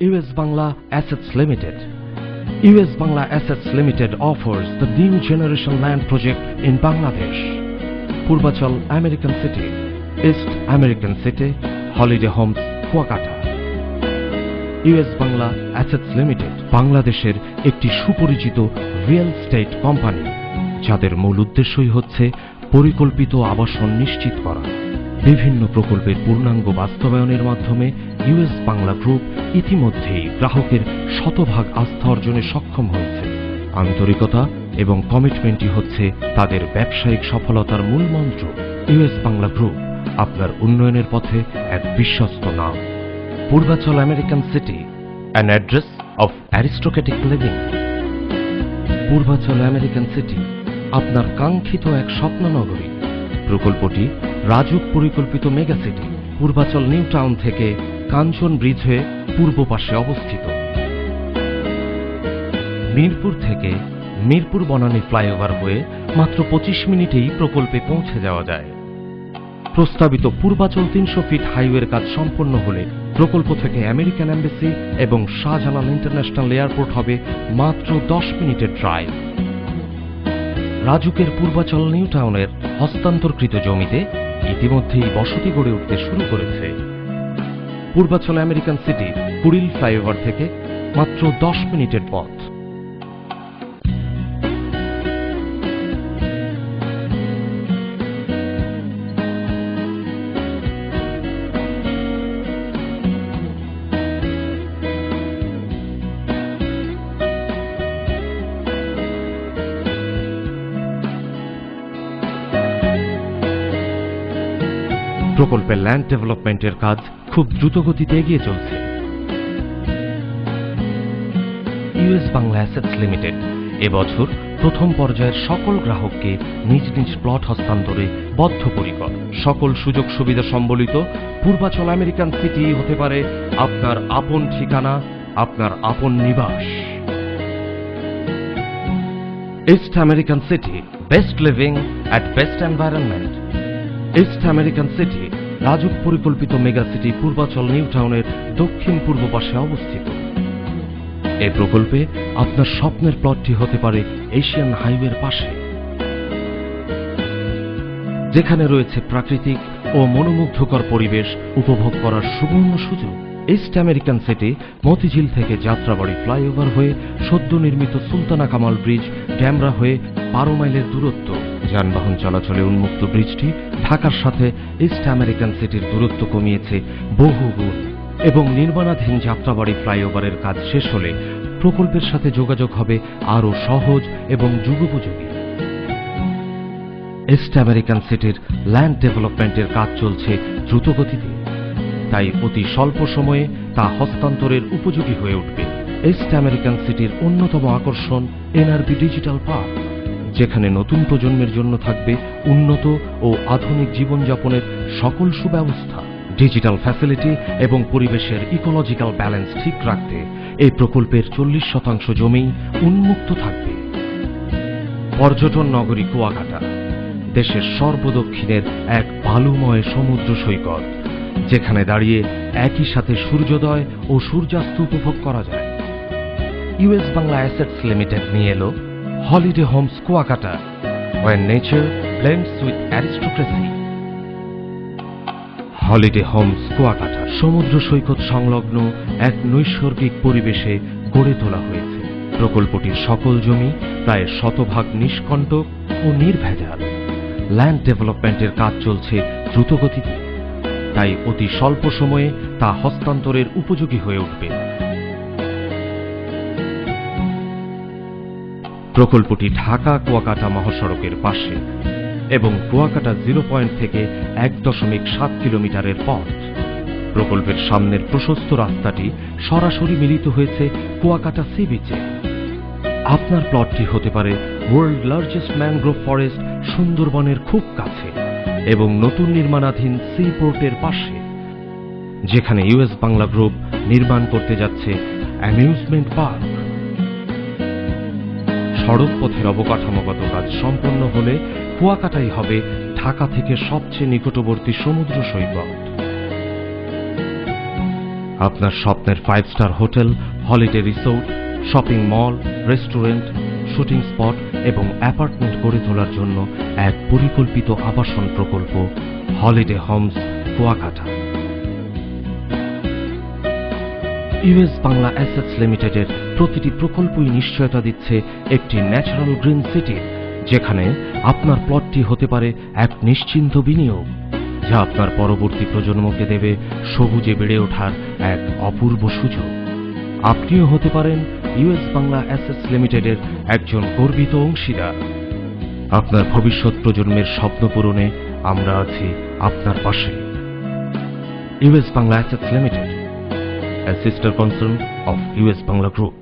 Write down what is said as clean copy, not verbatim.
US Bangla Assets Limited. US Bangla Assets Limited offers the new generation land project in Bangladesh. Purvachal American City, East American City, Holiday Homes, Kuakata. US Bangla Assets Limited বাংলাদেশের একটি সুপরিচিত real estate company, যাদের মূল উদ্দেশ্যই হচ্ছে পরিকল্পিত আবাসন নিশ্চিত করা। বিভিন্ন প্রকল্পের পূর্ণাঙ্গ বাস্তবায়নের মাধ্যমে ইউএস বাংলা গ্রুপ ইতিমধ্যেই গ্রাহকের শতভাগ আস্থা অর্জনে সক্ষম হয়েছে। আন্তরিকতা এবং কমিটমেন্টই হচ্ছে তাদের ব্যবসায়িক সফলতার মূল মন্ত্র। ইউএস বাংলা গ্রুপ আপনার উন্নয়নের পথে এক বিশ্বস্ত নাম। Purbachal American city, an address of aristocratic living. Purbachal American city আপনার কাঙ্ক্ষিত এক স্বপ্ন নগরী। প্রকল্পটি রাজুক পরিকল্পিত mega city, Purbachal new town থেকে কাঞ্চন ব্রিজ হয়ে পূর্ব পাশে অবস্থিত। মিরপুর থেকে মিরপুর বনানী ফ্লাইওভার হয়ে মাত্র 25 মিনিটেই প্রকল্পে পৌঁছে যাওয়া যায়। প্রস্তাবিত পূর্বাচল 300 ফিট হাইওয়ের কাজ সম্পন্ন হলে প্রকল্প থেকে আমেরিকান এম্বাসি এবং শাহজালাল ইন্টারন্যাশনাল এয়ারপোর্ট হবে মাত্র 10 মিনিটের ড্রাইভ। রাজুকের পূর্বাচল নিউ টাউনের হস্তান্তরকৃত জমিতে ইতিমধ্যেই বসতি গড়ে উঠতে শুরু করেছে। Purbachal American city Kuril flyover থেকে মাত্র 10 মিনিটের পথ। প্রকল্পের ল্যান্ড ডেভেলপমেন্টের কাজ খুব দ্রুত গতিতে এগিয়ে চলছে। ইউএস বাংলা অ্যাসেটস লিমিটেড এবছর প্রথম পর্যায়ের সকল গ্রাহককে নিজ নিজ প্লট হস্তান্তরে বদ্ধপরিকর। সকল সুযোগ সুবিধা সম্বলিত পূর্বাচল আমেরিকান সিটি হতে পারে আপনার আপন ঠিকানা, আপনার আপন নিবাস। East American city, best leaving at best environment. East American city RAJUK পরিকল্পিত মেগা সিটি পূর্বাচল নিউ টাউনের দক্ষিণ পূর্ব পাশে অবস্থিত। এই প্রকল্পে আপনার স্বপ্নের প্লটটি হতে পারে এশিয়ান হাইওয়ের পাশে, যেখানে রয়েছে প্রাকৃতিক ও মনোমুগ্ধকর পরিবেশ উপভোগ করার সুবর্ণ সুযোগ। ইস্ট আমেরিকান সিটি মতিঝিল থেকে যাত্রাবাড়ি ফ্লাইওভার হয়ে সদ্য নির্মিত সুলতানা কামাল ব্রিজ ড্যামরা হয়ে 12 মাইলের দূরত্ব। যানবাহন চলাচলে উন্মুক্ত ব্রিজটি ঢাকার সাথে ইস্ট আমেরিকান সিটির দূরত্ব কমিয়েছে বহুগুণ এবং নির্মাণাধীন যাত্রাবাড়ি ফ্লাইওভারের কাজ শেষ হলে প্রকল্পের সাথে যোগাযোগ হবে আরও সহজ এবং যুগোপযোগী। ইস্ট আমেরিকান সিটির ল্যান্ড ডেভেলপমেন্টের কাজ চলছে দ্রুতগতিতে, তাই অতি স্বল্প সময়ে তা হস্তান্তরের উপযোগী হয়ে উঠবে। ইস্ট আমেরিকান সিটির অন্যতম আকর্ষণ এনআরবি ডিজিটাল পার্ক, যেখানে নতুন প্রজন্মের জন্য থাকবে উন্নত ও আধুনিক জীবনযাপনের সকল সুব্যবস্থা। ডিজিটাল ফ্যাসিলিটি এবং পরিবেশের ইকোলজিক্যাল ব্যালেন্স ঠিক রাখতে এই প্রকল্পের 40% জমি উন্মুক্ত থাকবে। পর্যটন নগরী কুয়াকাটা দেশের সর্বদক্ষিণের এক বালুময় সমুদ্র সৈকত, যেখানে দাঁড়িয়ে একই সাথে সূর্যোদয় ও সূর্যাস্ত উপভোগ করা যায়। ইউএস বাংলা অ্যাসেটস লিমিটেড নিয়ে এলো holiday homes Kuakata, where nature blends with aristocracy. Holiday homes Kuakata সমুদ্র সৈকত সংলগ্ন এক নৈসর্গিক পরিবেশে গড়ে তোলা হয়েছে। প্রকল্পটির সকল জমি প্রায় 100% নিষ্কণ্টক ও নির্ভেজাল। ল্যান্ড ডেভেলপমেন্টের কাজ চলছে দ্রুতগতিতে, তাই অতি স্বল্প সময়ে তা হস্তান্তরের উপযোগী হয়ে উঠবে। প্রকল্পটি ঢাকা কুয়াকাটা মহাসড়কের পাশে এবং কুয়াকাটা 0 পয়েন্ট থেকে 1.7 কিলোমিটারের পথ। প্রকল্পের সামনের প্রশস্ত রাস্তাটি সরাসরি মিলিত হয়েছে কুয়াকাটা সি বিচে। আপনার প্লটটি হতে পারে ওয়ার্ল্ড লার্জেস্ট ম্যানগ্রোভ ফরেস্ট সুন্দরবনের খুব কাছে এবং নতুন নির্মাণাধীন সি পোর্টের পাশে, যেখানে ইউএস বাংলা গ্রুপ নির্মাণ করতে যাচ্ছে অ্যামিউজমেন্ট পার্ক। সড়ক পথের অবকাঠামোগত কাজ সম্পন্ন হলে কুয়াকাটাই হবে ঢাকা থেকে সবচেয়ে নিকটবর্তী সমুদ্র সৈকত। আপনার স্বপ্নের 5 star hotel, holiday resort, shopping mall, restaurant, shooting spot এবং অ্যাপার্টমেন্ট গড়ে তোলার জন্য এক পরিকল্পিত আবাসন প্রকল্প holiday homes Kuakata. US Bangla assets লিমিটেডের প্রতিটি প্রকল্পই নিশ্চয়তা দিচ্ছে একটি ন্যাচারাল গ্রিন সিটি, যেখানে আপনার প্লটটি হতে পারে এক নিশ্চিন্ত বিনিয়োগ, যা আপনার পরবর্তী প্রজন্মকে দেবে সবুজে বেড়ে ওঠার এক অপূর্ব সুযোগ। আপনিও হতে পারেন ইউএস বাংলা অ্যাসেটস লিমিটেডের একজন গর্বিত অংশীদার। আপনার ভবিষ্যৎ প্রজন্মের স্বপ্ন পূরণে আমরা আছি আপনার পাশে। US Bangla assets limited, a sister concern of US Bangla Group.